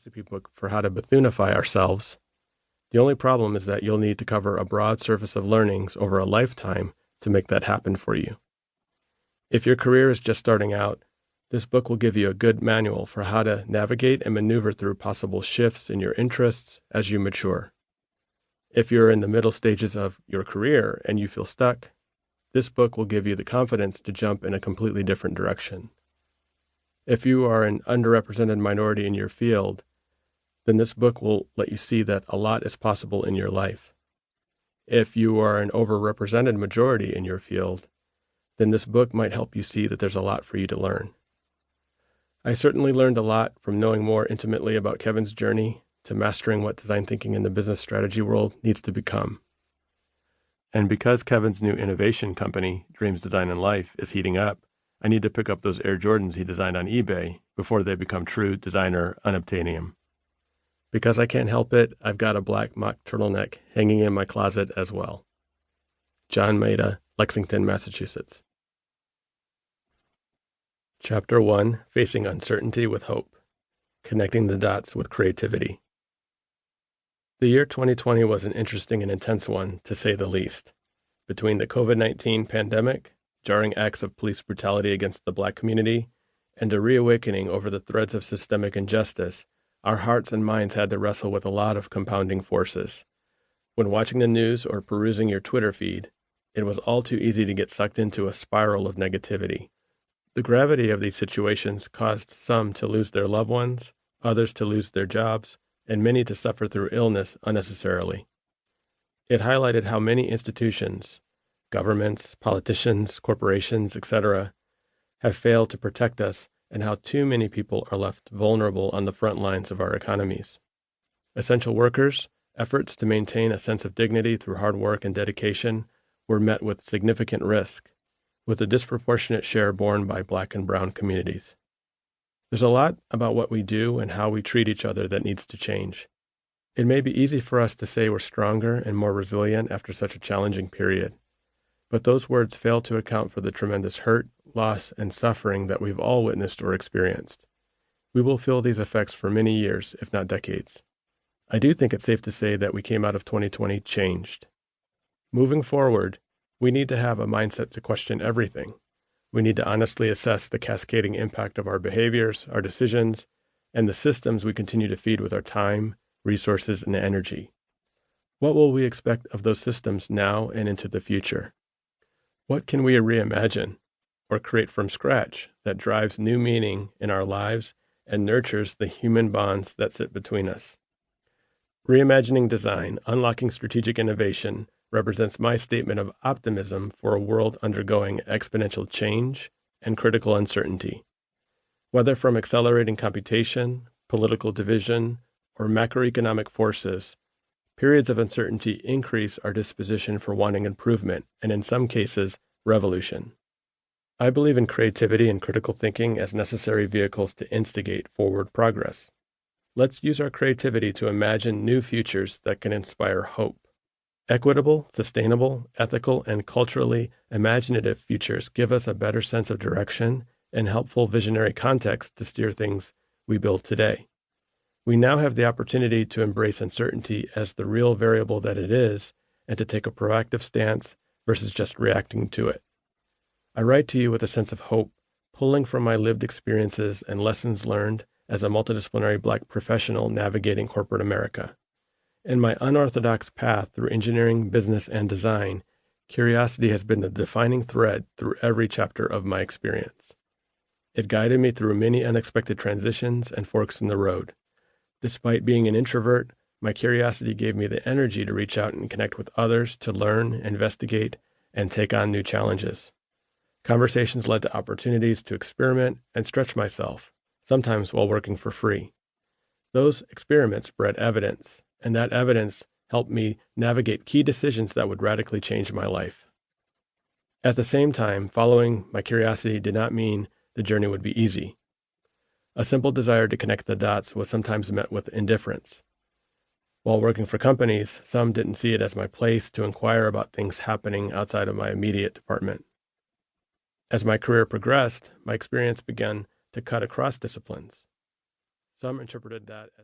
recipe book for how to Bethunify ourselves. The only problem is that you'll need to cover a broad surface of learnings over a lifetime to make that happen for you. If your career is just starting out, this book will give you a good manual for how to navigate and maneuver through possible shifts in your interests as you mature. If you're in the middle stages of your career and you feel stuck, this book will give you the confidence to jump in a completely different direction. If you are an underrepresented minority in your field, then this book will let you see that a lot is possible in your life. If you are an overrepresented majority in your field, then this book might help you see that there's a lot for you to learn. I certainly learned a lot from knowing more intimately about Kevin's journey to mastering what design thinking in the business strategy world needs to become. And because Kevin's new innovation company, Dreams Design and Life, is heating up, I need to pick up those Air Jordans he designed on eBay before they become true designer unobtainium. Because I can't help it, I've got a black mock turtleneck hanging in my closet as well. John Maida, Lexington, Massachusetts. Chapter 1, Facing Uncertainty with Hope. Connecting the Dots with Creativity. The year 2020 was an interesting and intense one, to say the least. Between the COVID-19 pandemic, jarring acts of police brutality against the Black community, and a reawakening over the threads of systemic injustice, our hearts and minds had to wrestle with a lot of compounding forces. When watching the news or perusing your Twitter feed, it was all too easy to get sucked into a spiral of negativity. The gravity of these situations caused some to lose their loved ones, others to lose their jobs, and many to suffer through illness unnecessarily. It highlighted how many institutions, governments, politicians, corporations, etc., have failed to protect us and how too many people are left vulnerable on the front lines of our economies. Essential workers' efforts to maintain a sense of dignity through hard work and dedication were met with significant risk, with a disproportionate share borne by Black and Brown communities. There's a lot about what we do and how we treat each other that needs to change. It may be easy for us to say we're stronger and more resilient after such a challenging period, but those words fail to account for the tremendous hurt, loss, and suffering that we've all witnessed or experienced. We will feel these effects for many years, if not decades. I do think it's safe to say that we came out of 2020 changed. Moving forward, we need to have a mindset to question everything. We need to honestly assess the cascading impact of our behaviors, our decisions, and the systems we continue to feed with our time, resources, and energy. What will we expect of those systems now and into the future? What can we reimagine or create from scratch that drives new meaning in our lives and nurtures the human bonds that sit between us? Reimagining Design, Unlocking Strategic Innovation represents my statement of optimism for a world undergoing exponential change and critical uncertainty. Whether from accelerating computation, political division, or macroeconomic forces, periods of uncertainty increase our disposition for wanting improvement and, in some cases, revolution. I believe in creativity and critical thinking as necessary vehicles to instigate forward progress. Let's use our creativity to imagine new futures that can inspire hope. Equitable, sustainable, ethical, and culturally imaginative futures give us a better sense of direction and helpful visionary context to steer things we build today. We now have the opportunity to embrace uncertainty as the real variable that it is and to take a proactive stance versus just reacting to it. I write to you with a sense of hope, pulling from my lived experiences and lessons learned as a multidisciplinary Black professional navigating corporate America. In my unorthodox path through engineering, business, and design, curiosity has been the defining thread through every chapter of my experience. It guided me through many unexpected transitions and forks in the road. Despite being an introvert, my curiosity gave me the energy to reach out and connect with others, to learn, investigate, and take on new challenges. Conversations led to opportunities to experiment and stretch myself, sometimes while working for free. Those experiments bred evidence, and that evidence helped me navigate key decisions that would radically change my life. At the same time, following my curiosity did not mean the journey would be easy. A simple desire to connect the dots was sometimes met with indifference. While working for companies, some didn't see it as my place to inquire about things happening outside of my immediate department. As my career progressed, my experience began to cut across disciplines. Some interpreted that as